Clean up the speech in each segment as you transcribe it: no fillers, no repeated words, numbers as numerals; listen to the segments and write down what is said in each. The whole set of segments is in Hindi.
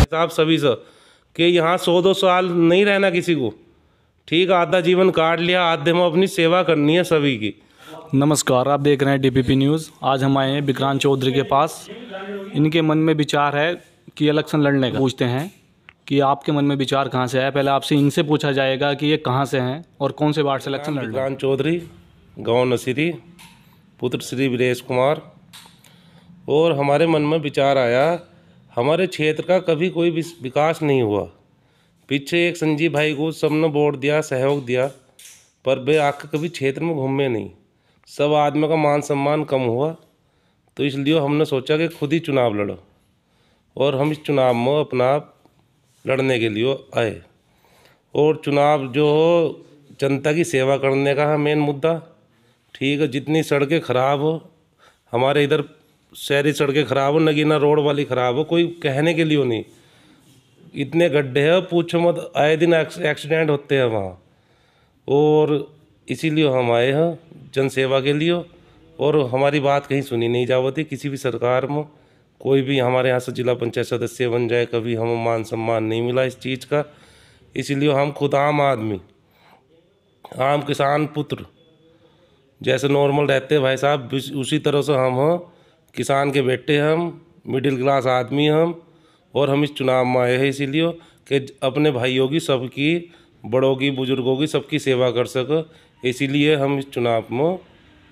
साहब सभी से कि यहाँ 100-200 साल नहीं रहना किसी को, ठीक, आधा जीवन काट लिया, आधे में अपनी सेवा करनी है सभी की। नमस्कार, आप देख रहे हैं डीपीपी न्यूज़। आज हम आए हैं विक्रांत चौधरी के पास। इनके मन में विचार है कि इलेक्शन लड़ने का। पूछते हैं कि आपके मन में विचार कहाँ से आया। पहले आपसे इनसे पूछा जाएगा कि ये कहाँ से हैं और कौन से वार्ड से इलेक्शन लड़ रहे हैं। विक्रांत चौधरी, गाँव नसीरी, पुत्र श्री वीरेश कुमार। और हमारे मन में विचार आया, हमारे क्षेत्र का कभी कोई विकास नहीं हुआ। पीछे एक संजीव भाई को सबने वोट दिया, सहयोग दिया, पर वे आकर कभी क्षेत्र में घूमे नहीं। सब आदमी का मान सम्मान कम हुआ, तो इसलिए हमने सोचा कि खुद ही चुनाव लड़ो, और हम इस चुनाव में अपना लड़ने के लिए आए। और चुनाव जो हो, जनता की सेवा करने का है मेन मुद्दा, ठीक है। जितनी सड़कें खराब हो, हमारे इधर शहरी सड़कें खराब हो, नगीना रोड वाली खराब हो, कोई कहने के लिए नहीं। इतने गड्ढे हैं, पूछो मत, आए दिन एक्सीडेंट होते हैं वहाँ। और इसीलिए हम आए हैं जन सेवा के लिए। और हमारी बात कहीं सुनी नहीं जाती किसी भी सरकार में। कोई भी हमारे यहाँ से जिला पंचायत सदस्य बन जाए, कभी हमें मान सम्मान नहीं मिला इस चीज़ का। इसीलिए हम खुद आम आदमी, आम किसान पुत्र जैसे नॉर्मल रहते हैं भाई साहब, उसी तरह से हम हैं। किसान के बेटे हम, मिडिल क्लास आदमी हम, और हम इस चुनाव में आए हैं इसीलिए कि अपने भाइयों की, सबकी, बड़ों की, बुजुर्गों की, सबकी सेवा कर सके। इसीलिए हम इस चुनाव में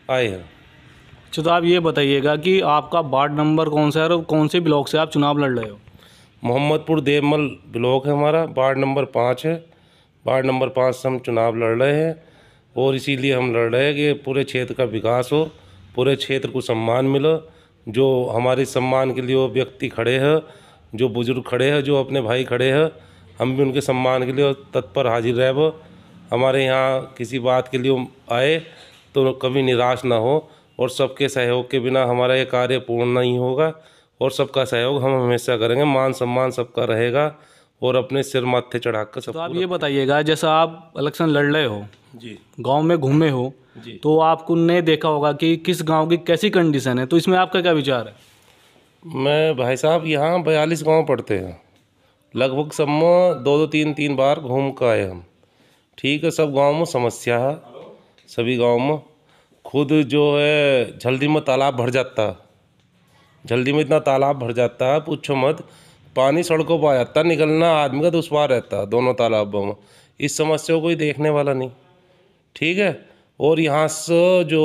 आए हैं। अच्छा, तो आप ये बताइएगा कि आपका वार्ड नंबर कौन सा है और कौन से ब्लॉक से आप चुनाव लड़ रहे हो। मोहम्मदपुर देवमल ब्लॉक है हमारा, वार्ड नंबर 5 है। वार्ड नंबर 5 से हम चुनाव लड़ रहे हैं। और इसीलिए हम लड़ रहे हैं कि पूरे क्षेत्र का विकास हो, पूरे क्षेत्र को सम्मान मिले। जो हमारे सम्मान के लिए वो व्यक्ति खड़े हैं, जो बुजुर्ग खड़े हैं, जो अपने भाई खड़े हैं, हम भी उनके सम्मान के लिए तत्पर हाजिर रहे। वो हमारे यहाँ किसी बात के लिए आए तो कभी निराश ना हो, और सबके सहयोग के बिना हमारा ये कार्य पूर्ण नहीं होगा। और सबका सहयोग हम हमेशा करेंगे, मान सम्मान सबका रहेगा, और अपने सिर माथे चढ़ाकर सब। तो आप ये बताइएगा, जैसा आप इलेक्शन लड़ रहे हो जी, गांव में घूमे हो जी, तो आपको ने देखा होगा कि किस गांव की कैसी कंडीशन है, तो इसमें आपका क्या विचार है। मैं भाई साहब यहाँ 42 गांव पड़ते हैं, लगभग सब में 2-3 बार घूम कर आए हम, ठीक है। सब गांव में समस्या है, सभी गांव में। खुद जो है जल्दी में तालाब भर जाता है, जल्दी में इतना तालाब भर जाता है पूछो मत। पानी सड़कों पर आ जाता है, निकलना आदमी का दुश्वार रहता है दोनों तालाबों में। इस समस्या को कोई देखने वाला नहीं, ठीक है। और यहाँ से जो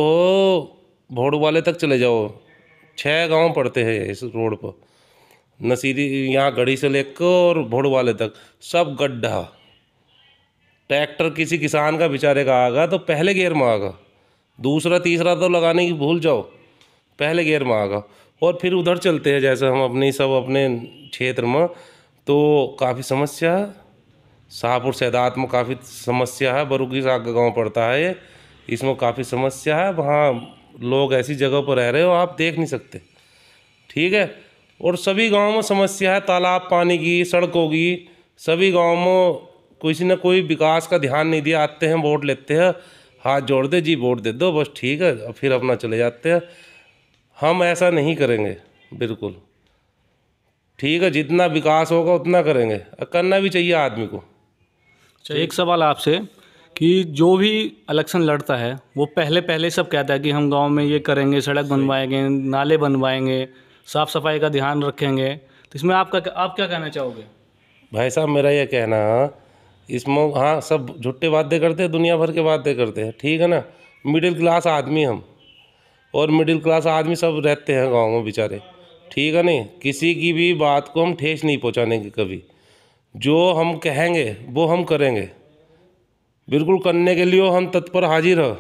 भोड़ू वाले तक चले जाओ, 6 गांव पड़ते हैं इस रोड पर, नसीरी, यहाँ गढ़ी से लेकर और भोड़ू वाले तक सब गड्ढा। ट्रैक्टर किसी किसान का बेचारे का आगा तो पहले गेयर में आगा, दूसरा तीसरा तो लगाने की भूल जाओ, पहले गेयर में आगा। और फिर उधर चलते हैं जैसे हम अपनी सब अपने क्षेत्र में, तो काफ़ी समस्या है। शाहपुर सैदात में काफ़ी समस्या है, बरुकी साग का गाँव पड़ता है ये, इसमें काफ़ी समस्या है। वहाँ लोग ऐसी जगह पर रह रहे हो आप देख नहीं सकते, ठीक है। और सभी गाँव में समस्या है, तालाब पानी की, सड़कों की। सभी गाँव में किसी न कोई विकास का ध्यान नहीं दिया। आते हैं, वोट लेते हैं, हाथ जोड़ दे जी, वोट दे दो, बस ठीक है, फिर अपना चले जाते हैं। हम ऐसा नहीं करेंगे बिल्कुल, ठीक है। जितना विकास होगा उतना करेंगे, करना भी चाहिए आदमी को। अच्छा, एक सवाल आपसे कि जो भी इलेक्शन लड़ता है वो पहले सब कहता है कि हम गांव में ये करेंगे, सड़क बनवाएंगे, नाले बनवाएंगे, साफ़ सफाई का ध्यान रखेंगे, तो इसमें आप क्या कहना चाहोगे। भाई साहब मेरा ये कहना है इसमें, हाँ सब झूठे वादे करते हैं, दुनिया भर के वादे करते हैं, ठीक है ना। मिडिल क्लास आदमी हम, और मिडिल क्लास आदमी सब रहते हैं गाँव में बेचारे, ठीक है नहीं। किसी की भी बात को हम ठेस नहीं पहुँचाने की कभी। जो हम कहेंगे वो हम करेंगे, बिल्कुल करने के लिए हम तत्पर हाजिर हैं,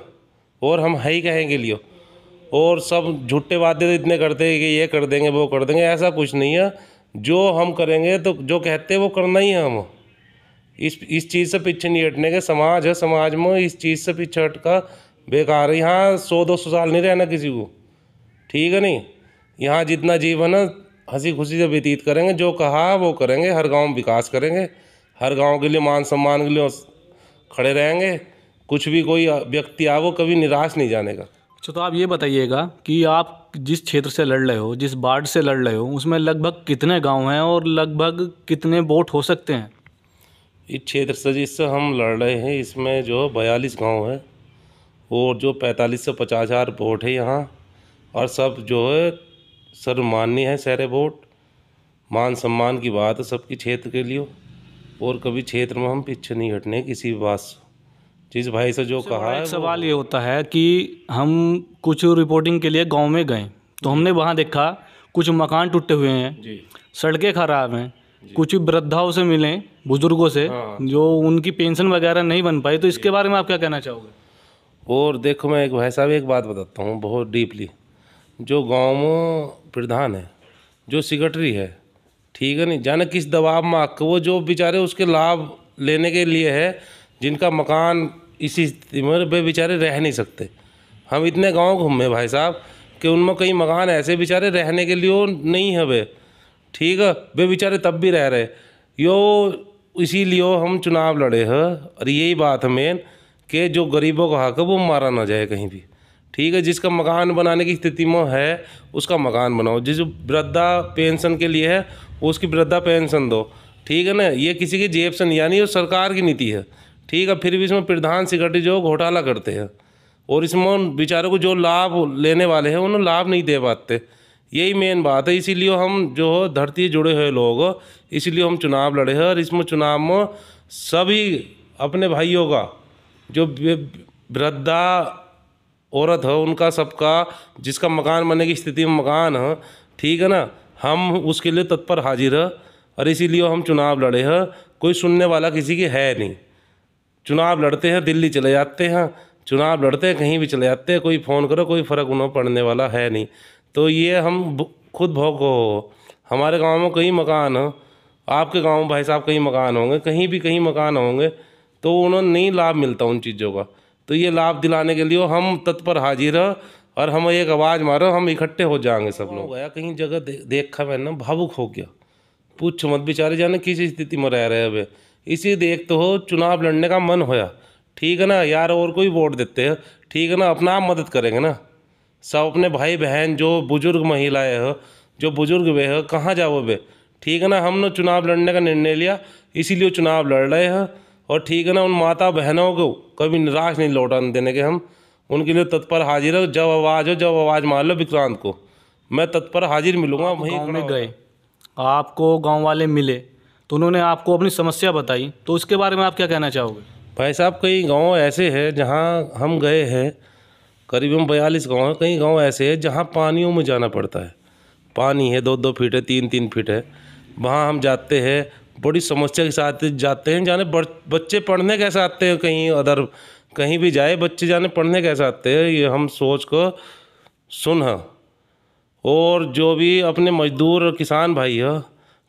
और हम है ही कहेंगे लिए। और सब झूठे वादे इतने करते हैं कि ये कर देंगे वो कर देंगे, ऐसा कुछ नहीं है। जो हम करेंगे तो जो कहते हैं वो करना ही है हम। इस चीज़ से पीछे नहीं हटने के। समाज है, समाज में इस चीज़ से पीछे हटका बेकार है। यहाँ 100-200 साल नहीं रहना किसी को, ठीक है नहीं। यहाँ जितना जीवन है हंसी खुशी से व्यतीत करेंगे, जो कहा वो करेंगे, हर गांव विकास करेंगे, हर गांव के लिए मान सम्मान के लिए खड़े रहेंगे। कुछ भी कोई व्यक्ति आए वो कभी निराश नहीं जाने का। अच्छा, तो आप ये बताइएगा कि आप जिस क्षेत्र से लड़ रहे हो, जिस वार्ड से लड़ रहे हो, उसमें लगभग कितने गांव हैं और लगभग कितने वोट हो सकते हैं? इस क्षेत्र से जिससे हम लड़ रहे हैं इसमें जो 42 गांव है और जो 45 से 50 हज़ार वोट है यहाँ, और सब जो है सर्वमान्य है सारे वोट। मान सम्मान की बात है सबकी क्षेत्र के लिए, और कभी क्षेत्र में हम पीछे नहीं हटने किसी भी बात से। जिस भाई से जो कहा है एक सवाल ये होता है कि हम कुछ रिपोर्टिंग के लिए गांव में गए तो हमने वहां देखा कुछ मकान टूटे हुए हैं, जी सड़कें खराब हैं, कुछ वृद्धाओं से मिले, बुजुर्गों से, हाँ। जो उनकी पेंशन वगैरह नहीं बन पाई। तो इसके बारे में आप क्या कहना चाहोगे? और देखो मैं एक भाई साहब एक बात बताता हूँ बहुत डीपली। जो गांव में प्रधान है, जो सेक्रेटरी है, ठीक है, नहीं जाने किस दबाव में आकर वो जो बेचारे उसके लाभ लेने के लिए है, जिनका मकान इसी स्थिति में वे बेचारे रह नहीं सकते। हम इतने गांव घूमे भाई साहब कि उनमें कई मकान ऐसे बेचारे रहने के लिए नहीं है वे, ठीक है, वे बेचारे तब भी रह रहे यो। इसीलिए हम चुनाव लड़े हैं, और यही बात है मेन कि जो गरीबों का हक है वो मारा ना जाए कहीं भी, ठीक है। जिसका मकान बनाने की स्थिति में है उसका मकान बनाओ, जिस वृद्धा पेंशन के लिए है उसकी वृद्धा पेंशन दो, ठीक है ना। ये किसी की जेब से नहीं आनी, ये सरकार की नीति है, ठीक है। फिर भी इसमें प्रधान सेक्रेटरी जो घोटाला करते हैं, और इसमें बेचारों को जो लाभ लेने वाले हैं उन्हें लाभ नहीं दे पाते। यही मेन बात है। इसीलिए हम जो धरती से जुड़े हुए लोग, इसीलिए हम चुनाव लड़े हैं। और इसमें चुनाव में सभी अपने भाइयों का, जो वृद्धा औरत है उनका, सबका जिसका मकान बनने की स्थिति में मकान है, ठीक है ना, हम उसके लिए तत्पर हाजिर है। और इसीलिए हम चुनाव लड़े हैं। कोई सुनने वाला किसी की है नहीं। चुनाव लड़ते हैं, दिल्ली चले जाते हैं, चुनाव लड़ते हैं कहीं भी चले जाते हैं, कोई फ़ोन करो कोई फ़र्क उन्हें पड़ने वाला है नहीं। तो ये हम खुद भोग हो। हमारे गांव में कई मकान हैं, आपके गांव में भाई साहब कई मकान होंगे, कहीं भी कहीं मकान होंगे, तो उन्हें नहीं लाभ मिलता उन चीज़ों का। तो ये लाभ दिलाने के लिए हम तत्पर हाजिर है, और हम एक आवाज़ मारो, हम इकट्ठे हो जाएंगे सब लोग। गया कहीं जगह देखा मैंने, भावुक हो गया, पूछ मत, बेचारे जाने किस स्थिति में रह रहे हैं। इसी देखते हो चुनाव लड़ने का मन होया, ठीक है ना यार। और कोई वोट देते हैं, ठीक है ना, अपना आप मदद करेंगे ना। सब अपने भाई बहन, जो बुजुर्ग महिलाएं हो, जो बुजुर्ग वे हो, कहाँ जाओ वे, ठीक है ना। हमने चुनाव लड़ने का निर्णय लिया, इसीलिए चुनाव लड़ रहे हैं। और ठीक है ना, उन माता बहनों को कभी निराश नहीं लौटाने देने के, हम उनके लिए तत्पर हाजिर है। जब आवाज़ हो, जब आवाज़ मार लो विक्रांत को, मैं तत्पर हाजिर मिलूंगा। वहीं गाँव में गए, आपको गाँव वाले मिले तो उन्होंने आपको अपनी समस्या बताई, तो उसके बारे में आप क्या कहना चाहोगे? भाई साहब कई गांव ऐसे हैं जहां हम गए हैं, करीबन 42 गांव हैं। कई गांव ऐसे हैं जहां पानियों में जाना पड़ता है, पानी है 2-2 फीट है, 3-3 फीट है, वहां हम जाते हैं, बड़ी समस्या के साथ जाते हैं। जाने बच्चे पढ़ने कैसे आते हैं, कहीं अदर कहीं भी जाए बच्चे जाने पढ़ने कैसे आते हैं, ये हम सोच को सुन है। और जो भी अपने मजदूर और किसान भाई है,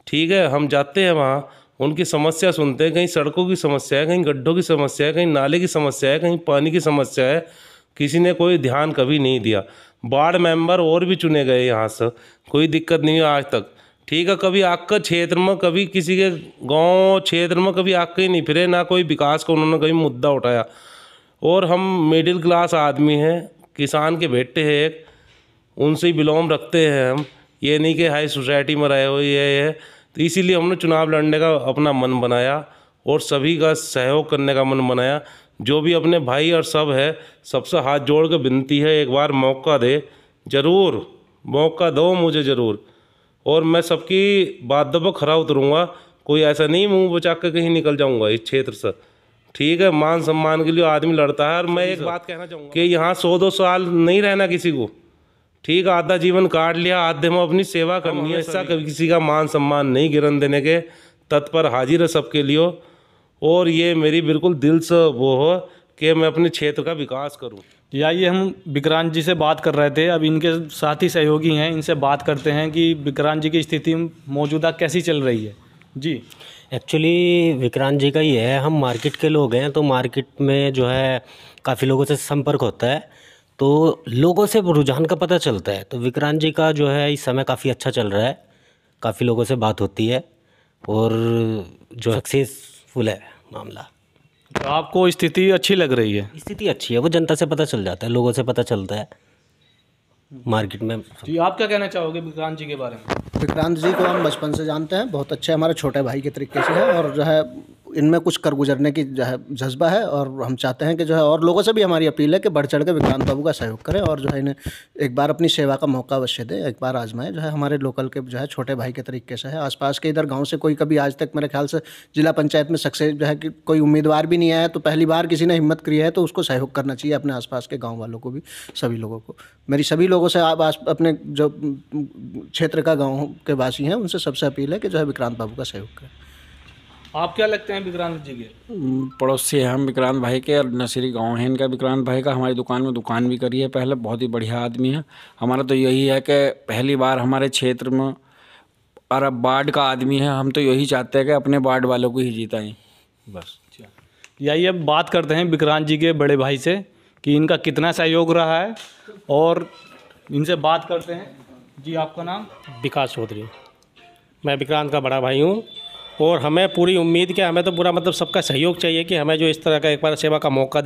ठीक है, हम जाते हैं वहाँ, उनकी समस्या सुनते हैं। कहीं सड़कों की समस्या है, कहीं गड्ढों की समस्या है, कहीं नाले की समस्या है, कहीं पानी की समस्या है, किसी ने कोई ध्यान कभी नहीं दिया। वार्ड मेंबर और भी चुने गए यहाँ से, कोई दिक्कत नहीं है आज तक, ठीक है। कभी आपका क्षेत्र में, कभी किसी के गांव क्षेत्र में कभी आके ही नहीं फिरे, ना कोई विकास का उन्होंने कभी मुद्दा उठाया। और हम मिडिल क्लास आदमी हैं, किसान के बेटे हैं, एक उनसे ही बिलोंग रखते हैं हम, ये नहीं कि हाई सोसाइटी में रहे हो ये है। तो इसीलिए हमने चुनाव लड़ने का अपना मन बनाया, और सभी का सहयोग करने का मन बनाया। जो भी अपने भाई और सब है, सबसे हाथ जोड़ के विनती है, एक बार मौका दे, ज़रूर मौका दो मुझे ज़रूर, और मैं सबकी बातों पर खरा उतरूँगा। कोई ऐसा नहीं मुंह बचा के कहीं निकल जाऊँगा इस क्षेत्र से, ठीक है। मान सम्मान के लिए आदमी लड़ता है। और मैं एक बात कहना चाहूँगा कि यहाँ 100-200 साल नहीं रहना किसी को, ठीक, आधा जीवन काट लिया, आधे में अपनी सेवा करनी है। ऐसा कभी किसी का मान सम्मान नहीं गिरन देने के, तत्पर हाजिर है सबके लिए। और ये मेरी बिल्कुल दिल से वो हो कि मैं अपने क्षेत्र का विकास करूं। आइए हम विक्रांत जी से बात कर रहे थे, अब इनके साथी सहयोगी हैं, इनसे बात करते हैं कि विक्रांत जी की स्थिति मौजूदा कैसी चल रही है। जी, एक्चुअली विक्रांत जी का ही है, हम मार्केट के लोग हैं, तो मार्केट में जो है काफ़ी लोगों से संपर्क होता है, तो लोगों से रुझान का पता चलता है। तो विक्रांत जी का जो है इस समय काफ़ी अच्छा चल रहा है, काफ़ी लोगों से बात होती है, और जो सक्सेसफुल है मामला। तो आपको स्थिति अच्छी लग रही है? स्थिति अच्छी है, वो जनता से पता चल जाता है, लोगों से पता चलता है। मार्केट में। जी, आप क्या कहना चाहोगे विक्रांत जी के बारे में? विक्रांत जी को हम बचपन से जानते हैं, बहुत अच्छे हमारे छोटे भाई के तरीके से है, और जो है इनमें कुछ कर गुजरने की जो है जज्बा है, और हम चाहते हैं कि जो है और लोगों से भी हमारी अपील है कि बढ़ चढ़ के विक्रांत बाबू का सहयोग करें, और जो है इन्हें एक बार अपनी सेवा का मौका अवश्य दें, एक बार आजमाएं। जो है हमारे लोकल के जो है छोटे भाई के तरीके से है। आसपास के इधर गांव से कोई कभी आज तक मेरे ख्याल से जिला पंचायत में सक्सेस जो है कि कोई उम्मीदवार भी नहीं आया, तो पहली बार किसी ने हिम्मत करी है तो उसको सहयोग करना चाहिए, अपने आसपास के गाँव वालों को भी, सभी लोगों को। मेरी सभी लोगों से आप अपने जो क्षेत्र का गाँव के वासी हैं उनसे सबसे अपील है कि जो है विक्रांत बाबू का सहयोग करें। आप क्या लगते हैं विक्रांत जी के? पड़ोसी हैं हम विक्रांत भाई के, और नर्सरी गांव है इनका विक्रांत भाई का। हमारी दुकान में दुकान भी करी है पहले, बहुत ही बढ़िया आदमी है। हमारा तो यही है कि पहली बार हमारे क्षेत्र में, और अब वार्ड का आदमी है, हम तो यही चाहते हैं कि अपने वार्ड वालों को ही जीताएं बस। यही अब बात करते हैं विक्रांत जी के बड़े भाई से कि इनका कितना सहयोग रहा है, और इनसे बात करते हैं। जी, आपका नाम? विकास चौधरी। मैं विक्रांत का बड़ा भाई हूँ, और हमें पूरी उम्मीद कि हमें तो पूरा मतलब सबका सहयोग चाहिए कि हमें जो इस तरह का एक बार सेवा का मौका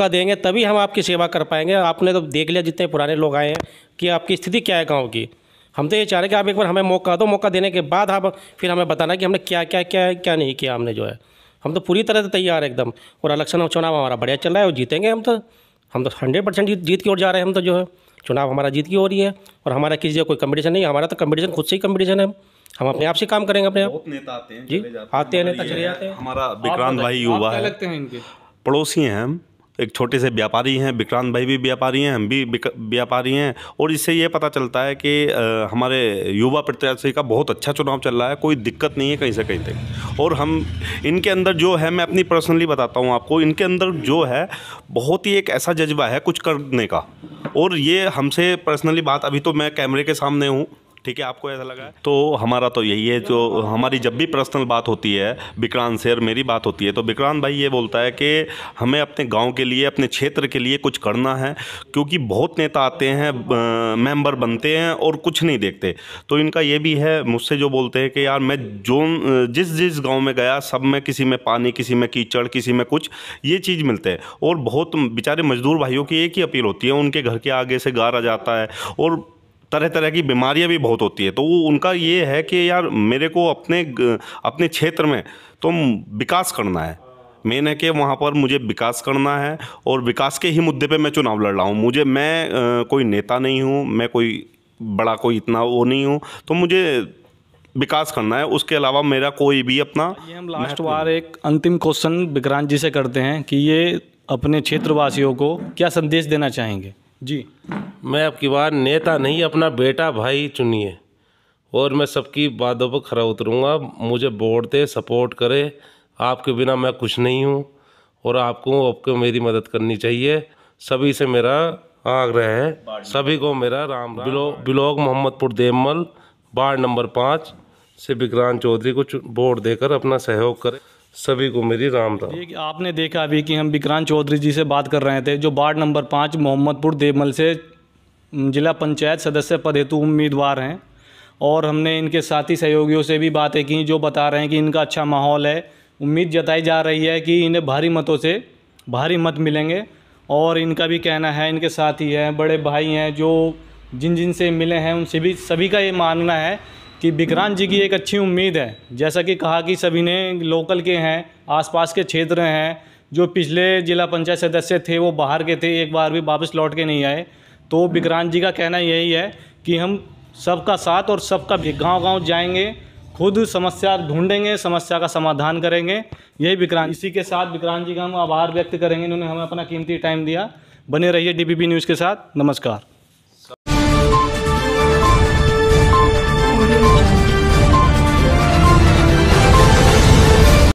देंगे तभी हम आपकी सेवा कर पाएंगे। आपने तो देख लिया जितने पुराने लोग आए हैं कि आपकी स्थिति क्या है गाँव की। हम तो ये चाह रहे हैं कि आप एक बार हमें मौका दो, मौका देने के बाद आप फिर हमें बताना कि हमने क्या क्या क्या क्या नहीं किया हमने। जो है हम तो पूरी तरह से तैयार है एकदम, और इलेक्शन चुनाव हमारा बढ़िया चल रहा है और जीतेंगे हम तो 100% जीत की ओर जा रहे हैं हम तो। जो है चुनाव हमारा जीत की हो रही है, और हमारा किसी जगह कोई कंपटीशन नहीं है, हमारा तो कंपटीशन खुद से ही कंपटीशन है। हम अपने आप से काम करेंगे अपने आप। बहुत नेता आते हैं, जी आते हैं, नेता चले जाते हैं। हमारा विक्रांत भाई युवा है, लगते हैं इनके पड़ोसी हैं हम, एक छोटे से व्यापारी हैं। विक्रांत भाई भी व्यापारी हैं, हम भी व्यापारी हैं, और इससे ये पता चलता है कि हमारे युवा प्रत्याशी का बहुत अच्छा चुनाव चल रहा है, कोई दिक्कत नहीं है कहीं से कहीं तक। और हम इनके अंदर जो है, मैं अपनी पर्सनली बताता हूँ आपको, इनके अंदर जो है बहुत ही एक ऐसा जज्बा है कुछ करने का। और ये हमसे पर्सनली बात, अभी तो मैं कैमरे के सामने हूँ, ठीक है, आपको ऐसा लगा है तो हमारा तो यही है। जो हमारी जब भी पर्सनल बात होती है विक्रांत से और मेरी बात होती है, तो विक्रांत भाई ये बोलता है कि हमें अपने गांव के लिए, अपने क्षेत्र के लिए कुछ करना है, क्योंकि बहुत नेता आते हैं, मेंबर बनते हैं और कुछ नहीं देखते। तो इनका ये भी है, मुझसे जो बोलते हैं कि यार मैं जिस गाँव में गया सब में, किसी में पानी, किसी में कीचड़, किसी में कुछ, ये चीज़ मिलते हैं। और बहुत बेचारे मजदूर भाइयों की एक ही अपील होती है, उनके घर के आगे से गारा जाता है, और तरह तरह की बीमारियां भी बहुत होती है। तो वो उनका ये है कि यार मेरे को अपने क्षेत्र में तो विकास करना है, मेन है कि वहाँ पर मुझे विकास करना है, और विकास के ही मुद्दे पे मैं चुनाव लड़ रहा हूँ। मैं कोई नेता नहीं हूँ, मैं कोई बड़ा कोई इतना वो नहीं हूँ, तो मुझे विकास करना है, उसके अलावा मेरा कोई भी अपना। ये हम लास्ट बार एक अंतिम क्वेश्चन विक्रांत जी से करते हैं कि ये अपने क्षेत्रवासियों को क्या संदेश देना चाहेंगे? जी, मैं अब की बार नेता नहीं, अपना बेटा भाई चुनिए, और मैं सबकी बातों पर खरा उतरूँगा। मुझे वोट दे, सपोर्ट करे, आपके बिना मैं कुछ नहीं हूँ, और आपको मेरी मदद करनी चाहिए। सभी से मेरा आग्रह है, सभी को मेरा राम। Block Mohammadpur Devmal, ward number 5 से विक्रांत चौधरी को वोट देकर अपना सहयोग करे। सभी को मेरी राम राम। ये आपने देखा अभी कि हम विक्रांत चौधरी जी से बात कर रहे थे, जो वार्ड नंबर 5 मोहम्मदपुर देवमल से जिला पंचायत सदस्य पद हेतु उम्मीदवार हैं, और हमने इनके साथी सहयोगियों से भी बातें की, जो बता रहे हैं कि इनका अच्छा माहौल है। उम्मीद जताई जा रही है कि इन्हें भारी मतों से भारी मत मिलेंगे, और इनका भी कहना है, इनके साथी हैं, बड़े भाई हैं, जो जिन से मिले हैं उनसे भी सभी का ये मानना है कि विक्रांत जी की एक अच्छी उम्मीद है। जैसा कि कहा कि सभी ने लोकल के हैं, आसपास के क्षेत्र हैं, जो पिछले जिला पंचायत सदस्य थे वो बाहर के थे, एक बार भी वापस लौट के नहीं आए। तो विक्रांत जी का कहना यही है कि हम सबका साथ और सबका गांव-गांव जाएंगे, खुद समस्या ढूंढेंगे, समस्या का समाधान करेंगे। यही विक्रांत, इसी के साथ विक्रांत जी का हम आभार व्यक्त करेंगे, इन्होंने हमें अपना कीमती टाइम दिया। बने रहिए DPP न्यूज़ के साथ। नमस्कार।